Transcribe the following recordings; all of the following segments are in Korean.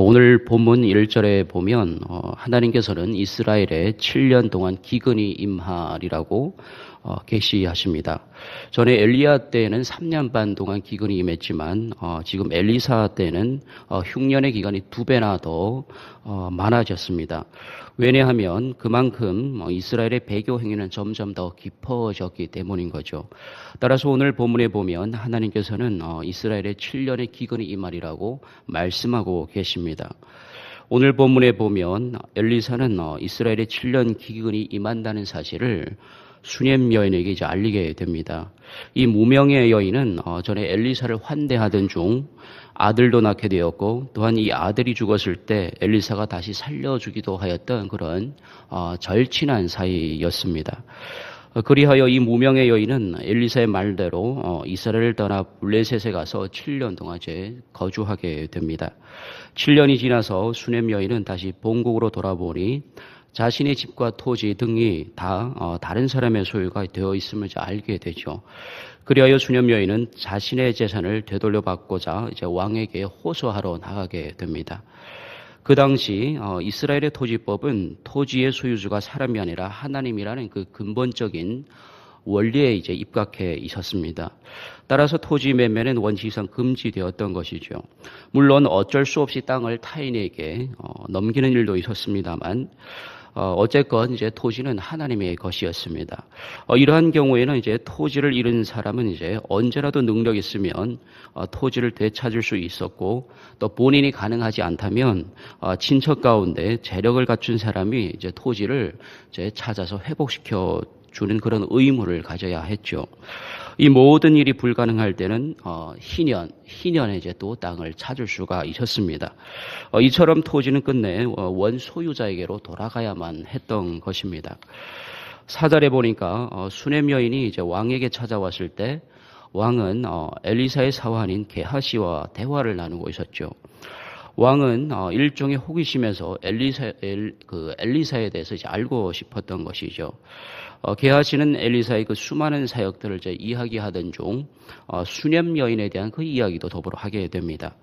오늘 본문 1절에 보면 하나님께서는 이스라엘에 7년 동안 기근이 임하리라고 계시하십니다. 전에 엘리야 때에는 3년 반 동안 기근이 임했지만 지금 엘리사 때는 흉년의 기간이 2배나 더 많아졌습니다. 왜냐하면 그만큼 이스라엘의 배교 행위는 점점 더 깊어졌기 때문인 거죠. 따라서 오늘 본문에 보면 하나님께서는 이스라엘의 7년의 기근이 임하리라고 말씀하고 계십니다. 오늘 본문에 보면 엘리사는 이스라엘의 7년 기근이 임한다는 사실을 수넴 여인에게 이제 알리게 됩니다. 이 무명의 여인은 전에 엘리사를 환대하던 중 아들도 낳게 되었고, 또한 이 아들이 죽었을 때 엘리사가 다시 살려주기도 하였던 그런 절친한 사이였습니다. 그리하여 이 무명의 여인은 엘리사의 말대로 이스라엘을 떠나 블레셋에 가서 7년 동안 이제 거주하게 됩니다. 7년이 지나서 수넴 여인은 다시 본국으로 돌아보니 자신의 집과 토지 등이 다 다른 사람의 소유가 되어 있음을 이제 알게 되죠. 그리하여 수넴 여인은 자신의 재산을 되돌려받고자 이제 왕에게 호소하러 나가게 됩니다. 그 당시 이스라엘의 토지법은 토지의 소유주가 사람이 아니라 하나님이라는 그 근본적인 원리에 이제 입각해 있었습니다. 따라서 토지 매매는 원칙상 금지되었던 것이죠. 물론 어쩔 수 없이 땅을 타인에게 넘기는 일도 있었습니다만 어쨌건 이제 토지는 하나님의 것이었습니다. 이러한 경우에는 이제 토지를 잃은 사람은 이제 언제라도 능력 있으면 토지를 되찾을 수 있었고, 또 본인이 가능하지 않다면 친척 가운데 재력을 갖춘 사람이 이제 토지를 이제 찾아서 회복시켜 주는 그런 의무를 가져야 했죠. 이 모든 일이 불가능할 때는 희년에 이제 또 땅을 찾을 수가 있었습니다. 이처럼 토지는 끝내 원 소유자에게로 돌아가야만 했던 것입니다. 4절에 보니까 수넴 여인이 이제 왕에게 찾아왔을 때 왕은 엘리사의 사환인 게하시와 대화를 나누고 있었죠. 왕은 일종의 호기심에서 엘리사에 대해서 이제 알고 싶었던 것이죠. 게하시는 엘리사의 그 수많은 사역들을 이제 이야기하던 중 수넴 여인에 대한 그 이야기도 더불어 하게 됩니다.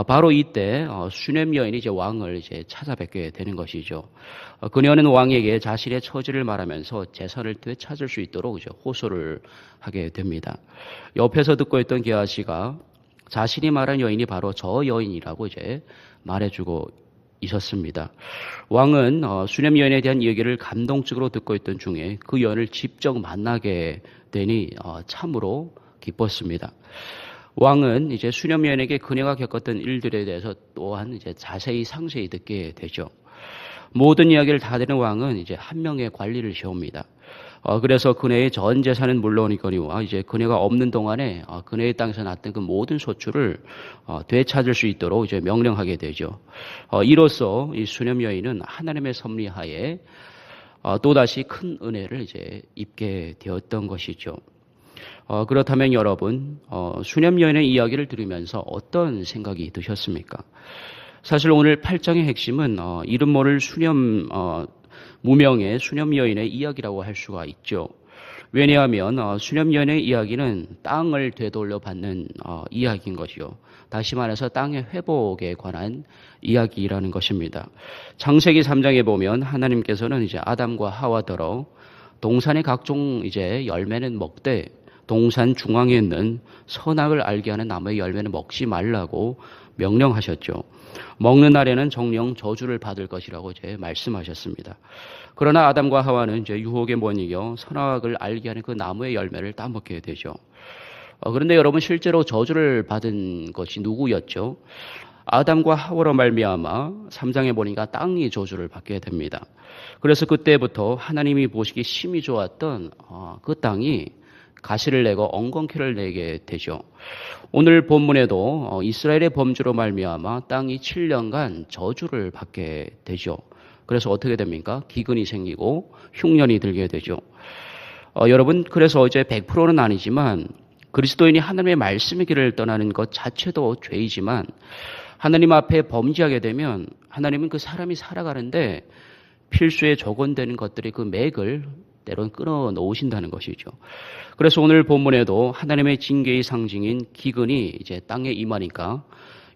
바로 이때 수넴 여인이 이제 왕을 이제 찾아뵙게 되는 것이죠. 그녀는 왕에게 자신의 처지를 말하면서 재산을 되찾을 수 있도록 이제 호소를 하게 됩니다. 옆에서 듣고 있던 게하시가 자신이 말한 여인이 바로 저 여인이라고 이제 말해주고 있었습니다. 왕은 수넴 여인에 대한 얘기를 감동적으로 듣고 있던 중에 그 여인을 직접 만나게 되니 참으로 기뻤습니다. 왕은 이제 수넴 여인에게 그녀가 겪었던 일들에 대해서 또한 이제 자세히 상세히 듣게 되죠. 모든 이야기를 다 들은 왕은 이제 한 명의 관리를 세웁니다. 그래서 그네의 전 재산은 물론이거니와 이제 그네가 없는 동안에 그네의 땅에서 났던 그 모든 소출을 되찾을 수 있도록 이제 명령하게 되죠. 이로써 이 수넴 여인은 하나님의 섭리하에 또다시 큰 은혜를 이제 입게 되었던 것이죠. 그렇다면 여러분, 수넴 여인의 이야기를 들으면서 어떤 생각이 드셨습니까? 사실 오늘 8장의 핵심은 이름 모를 무명의 수넴 여인의 이야기라고 할 수가 있죠. 왜냐하면 수넴 여인의 이야기는 땅을 되돌려 받는 이야기인 것이요. 다시 말해서 땅의 회복에 관한 이야기라는 것입니다. 창세기 3장에 보면 하나님께서는 이제 아담과 하와더러 동산의 각종 이제 열매는 먹되 동산 중앙에 있는 선악을 알게 하는 나무의 열매는 먹지 말라고 명령하셨죠. 먹는 날에는 정령 저주를 받을 것이라고 이제 말씀하셨습니다. 그러나 아담과 하와는 이제 유혹에 못 이겨 선악을 알게 하는 그 나무의 열매를 따먹게 되죠. 그런데 여러분, 실제로 저주를 받은 것이 누구였죠? 아담과 하와로 말미암아 3장에 보니까 땅이 저주를 받게 됩니다. 그래서 그때부터 하나님이 보시기 심히 좋았던 그 땅이 가시를 내고 엉겅퀴를 내게 되죠. 오늘 본문에도 이스라엘의 범죄로 말미암아 땅이 7년간 저주를 받게 되죠. 그래서 어떻게 됩니까? 기근이 생기고 흉년이 들게 되죠. 여러분, 그래서 이제 100%는 아니지만 그리스도인이 하나님의 말씀의 길을 떠나는 것 자체도 죄이지만 하나님 앞에 범죄하게 되면 하나님은 그 사람이 살아가는데 필수에 적원되는 것들이 그 맥을 때론 끊어 놓으신다는 것이죠. 그래서 오늘 본문에도 하나님의 징계의 상징인 기근이 이제 땅에 임하니까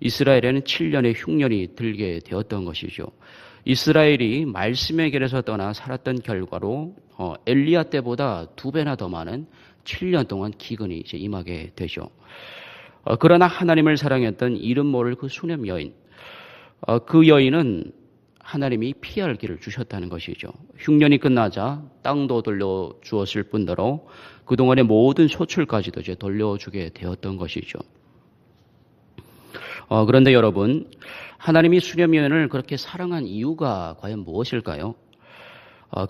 이스라엘에는 7년의 흉년이 들게 되었던 것이죠. 이스라엘이 말씀의 길에서 떠나 살았던 결과로 엘리야 때보다 2배나 더 많은 7년 동안 기근이 이제 임하게 되죠. 그러나 하나님을 사랑했던 이름 모를 그 수냄 여인, 그 여인은 하나님이 피할 길을 주셨다는 것이죠. 흉년이 끝나자 땅도 돌려주었을 뿐더러 그동안의 모든 소출까지도 이제 돌려주게 되었던 것이죠. 그런데 여러분, 하나님이 수렴 여인을 그렇게 사랑한 이유가 과연 무엇일까요?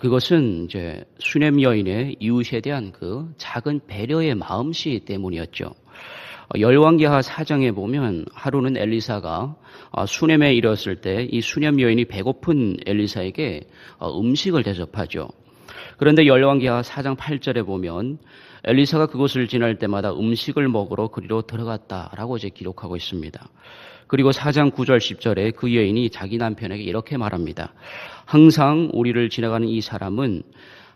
그것은 이제 수렴 여인의 이웃에 대한 그 작은 배려의 마음씨 때문이었죠. 열왕기하 4장에 보면 하루는 엘리사가 수넴에 이르렀을 때 이 수렴 여인이 배고픈 엘리사에게 음식을 대접하죠. 그런데 열왕기하 4장 8절에 보면 엘리사가 그곳을 지날 때마다 음식을 먹으러 그리로 들어갔다라고 이제 기록하고 있습니다. 그리고 4장 9절 10절에 그 여인이 자기 남편에게 이렇게 말합니다. 항상 우리를 지나가는 이 사람은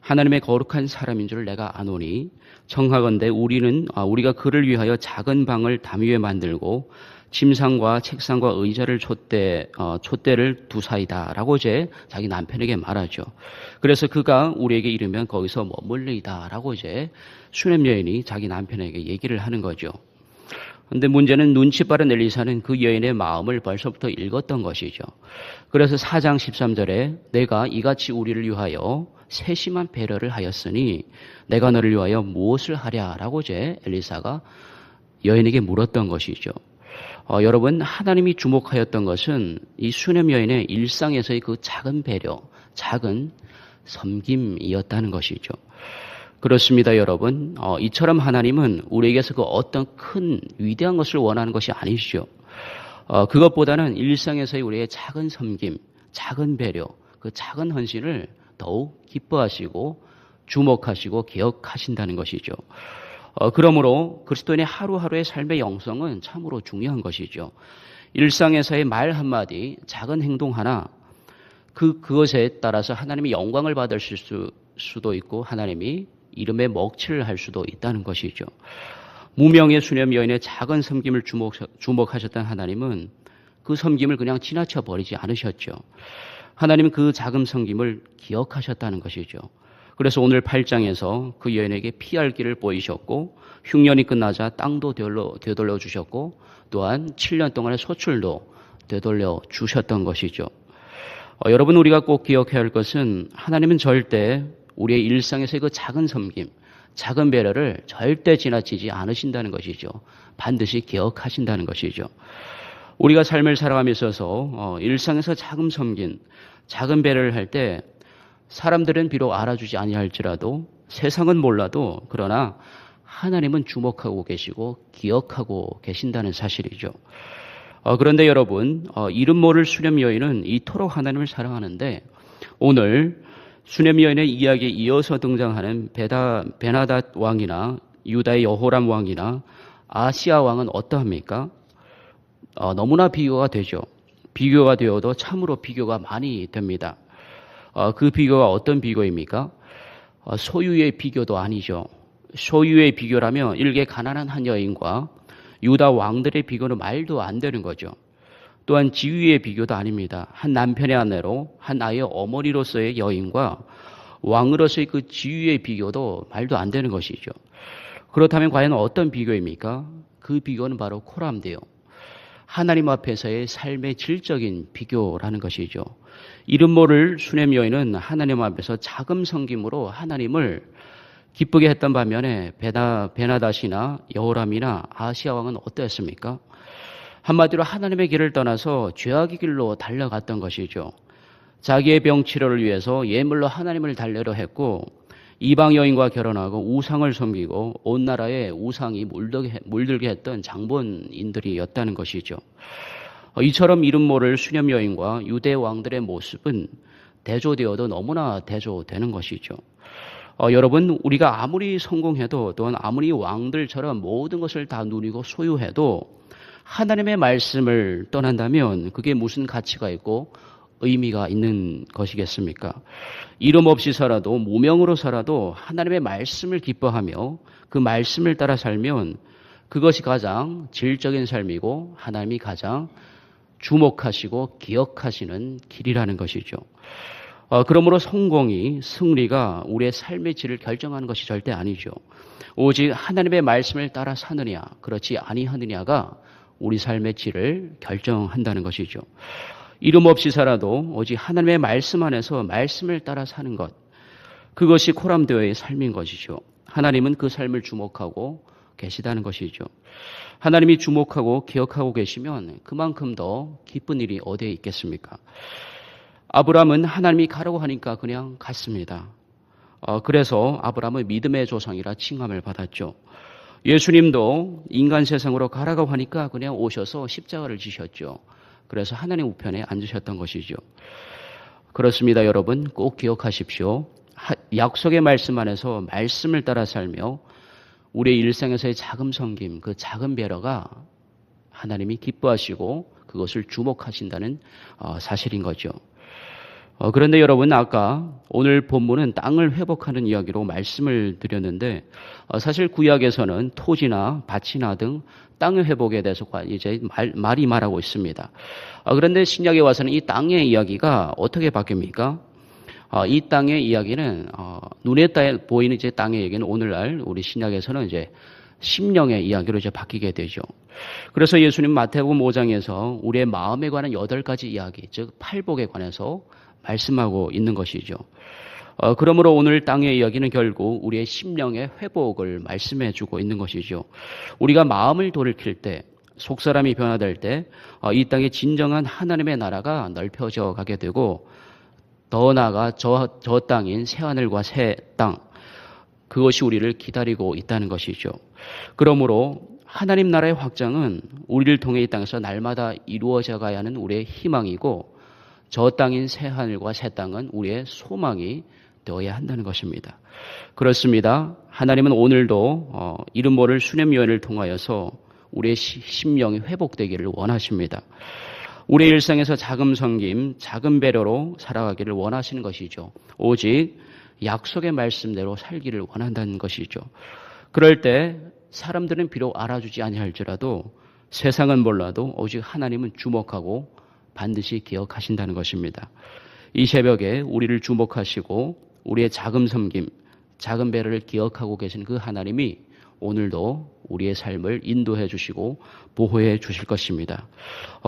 하나님의 거룩한 사람인 줄 내가 아노니 청하건대 우리가 그를 위하여 작은 방을 담 위에 만들고 침상과 책상과 의자를 촛대를 두사이다라고 이제 자기 남편에게 말하죠. 그래서 그가 우리에게 이르면 거기서 머물리이다라고 이제 수냄 여인이 자기 남편에게 얘기를 하는 거죠. 그런데 문제는 눈치 빠른 엘리사는 그 여인의 마음을 벌써부터 읽었던 것이죠. 그래서 4장 13절에 내가 이같이 우리를 위하여 세심한 배려를 하였으니 내가 너를 위하여 무엇을 하랴라고 이제 엘리사가 여인에게 물었던 것이죠. 여러분, 하나님이 주목하였던 것은 이 수냄 여인의 일상에서의 그 작은 배려, 작은 섬김이었다는 것이죠. 그렇습니다, 여러분. 이처럼 하나님은 우리에게서 그 어떤 큰 위대한 것을 원하는 것이 아니시죠. 그것보다는 일상에서의 우리의 작은 섬김, 작은 배려, 그 작은 헌신을 더욱 기뻐하시고 주목하시고 기억하신다는 것이죠. 그러므로 그리스도인의 하루하루의 삶의 영성은 참으로 중요한 것이죠. 일상에서의 말 한마디, 작은 행동 하나, 그것에 따라서 하나님이 영광을 받으실 수도 있고 하나님이 이름에 먹칠을 할 수도 있다는 것이죠. 무명의 수렴 여인의 작은 섬김을 주목하셨던 하나님은 그 섬김을 그냥 지나쳐 버리지 않으셨죠. 하나님은 그 작은 섬김을 기억하셨다는 것이죠. 그래서 오늘 8장에서 그 여인에게 피할 길을 보이셨고 흉년이 끝나자 땅도 되돌려 주셨고 또한 7년 동안의 소출도 되돌려 주셨던 것이죠. 여러분, 우리가 꼭 기억해야 할 것은 하나님은 절대 우리의 일상에서의 그 작은 섬김, 작은 배려를 절대 지나치지 않으신다는 것이죠. 반드시 기억하신다는 것이죠. 우리가 삶을 살아가며 있어서 일상에서 작은 섬김, 작은 배려를 할 때 사람들은 비록 알아주지 아니할지라도 세상은 몰라도 그러나 하나님은 주목하고 계시고 기억하고 계신다는 사실이죠. 그런데 여러분, 이름 모를 수렴 여인은 이토록 하나님을 사랑하는데 오늘 수렴 여인의 이야기에 이어서 등장하는 베나닷 왕이나 유다의 여호람 왕이나 아시아 왕은 어떠합니까? 너무나 비교가 되죠. 비교가 되어도 참으로 비교가 많이 됩니다. 그 비교가 어떤 비교입니까? 소유의 비교도 아니죠. 소유의 비교라면 일개 가난한 한 여인과 유다 왕들의 비교는 말도 안 되는 거죠. 또한 지위의 비교도 아닙니다. 한 남편의 아내로 한 아이의 어머니로서의 여인과 왕으로서의 그 지위의 비교도 말도 안 되는 것이죠. 그렇다면 과연 어떤 비교입니까? 그 비교는 바로 코람데요. 하나님 앞에서의 삶의 질적인 비교라는 것이죠. 이름 모를 수냄 여인은 하나님 앞에서 자금 섬김으로 하나님을 기쁘게 했던 반면에 베나닷이나 여호람이나 아시아 왕은 어떠했습니까? 한마디로 하나님의 길을 떠나서 죄악의 길로 달려갔던 것이죠. 자기의 병 치료를 위해서 예물로 하나님을 달래려 했고 이방 여인과 결혼하고 우상을 섬기고 온 나라에 우상이 물들게 했던 장본인들이었다는 것이죠. 이처럼 이름 모를 수렴 여인과 유대 왕들의 모습은 대조되어도 너무나 대조되는 것이죠. 여러분, 우리가 아무리 성공해도 또한 아무리 왕들처럼 모든 것을 다 누리고 소유해도 하나님의 말씀을 떠난다면 그게 무슨 가치가 있고 의미가 있는 것이겠습니까? 이름 없이 살아도 무명으로 살아도 하나님의 말씀을 기뻐하며 그 말씀을 따라 살면 그것이 가장 질적인 삶이고 하나님이 가장 주목하시고 기억하시는 길이라는 것이죠. 그러므로 성공이, 승리가 우리의 삶의 질을 결정하는 것이 절대 아니죠. 오직 하나님의 말씀을 따라 사느냐, 그렇지 아니하느냐가 우리 삶의 질을 결정한다는 것이죠. 이름 없이 살아도 오직 하나님의 말씀 안에서 말씀을 따라 사는 것, 그것이 코람데오의 삶인 것이죠. 하나님은 그 삶을 주목하고 계시다는 것이죠. 하나님이 주목하고 기억하고 계시면 그만큼 더 기쁜 일이 어디에 있겠습니까? 아브라함은 하나님이 가라고 하니까 그냥 갔습니다. 그래서 아브라함은 믿음의 조상이라 칭함을 받았죠. 예수님도 인간 세상으로 가라고 하니까 그냥 오셔서 십자가를 지셨죠. 그래서 하나님 우편에 앉으셨던 것이죠. 그렇습니다, 여러분. 꼭 기억하십시오. 약속의 말씀 안에서 말씀을 따라 살며 우리의 일상에서의 작은 섬김, 그 작은 배려가 하나님이 기뻐하시고 그것을 주목하신다는 사실인 거죠. 그런데 여러분, 아까 오늘 본문은 땅을 회복하는 이야기로 말씀을 드렸는데 사실 구약에서는 토지나 밭이나 등 땅의 회복에 대해서 이제 말이 말하고 있습니다. 그런데 신약에 와서는 이 땅의 이야기가 어떻게 바뀝니까? 이 땅의 이야기는 눈에 보이는 이제 땅의 얘기는 오늘날 우리 신약에서는 이제 심령의 이야기로 이제 바뀌게 되죠. 그래서 예수님 마태복음 5장에서 우리의 마음에 관한 8가지 이야기, 즉 팔복에 관해서 말씀하고 있는 것이죠. 그러므로 오늘 땅의 이야기는 결국 우리의 심령의 회복을 말씀해 주고 있는 것이죠. 우리가 마음을 돌이킬 때, 속사람이 변화될 때 이 땅의 진정한 하나님의 나라가 넓혀져 가게 되고 더 나아가 저 땅인 새하늘과 새 땅, 그것이 우리를 기다리고 있다는 것이죠. 그러므로 하나님 나라의 확장은 우리를 통해 이 땅에서 날마다 이루어져 가야 하는 우리의 희망이고 저 땅인 새하늘과 새 땅은 우리의 소망이 되어야 한다는 것입니다. 그렇습니다. 하나님은 오늘도 이름 모를 수냄요한을 통하여서 우리의 심령이 회복되기를 원하십니다. 우리의 일상에서 작은 섬김, 작은 배려로 살아가기를 원하시는 것이죠. 오직 약속의 말씀대로 살기를 원한다는 것이죠. 그럴 때 사람들은 비록 알아주지 아니할지라도 세상은 몰라도 오직 하나님은 주목하고 반드시 기억하신다는 것입니다. 이 새벽에 우리를 주목하시고 우리의 작은 섬김, 작은 배려를 기억하고 계신 그 하나님이 오늘도 우리의 삶을 인도해 주시고 보호해 주실 것입니다.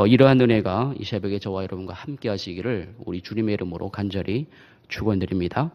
이러한 은혜가 이 새벽에 저와 여러분과 함께 하시기를 우리 주님의 이름으로 간절히 축원드립니다.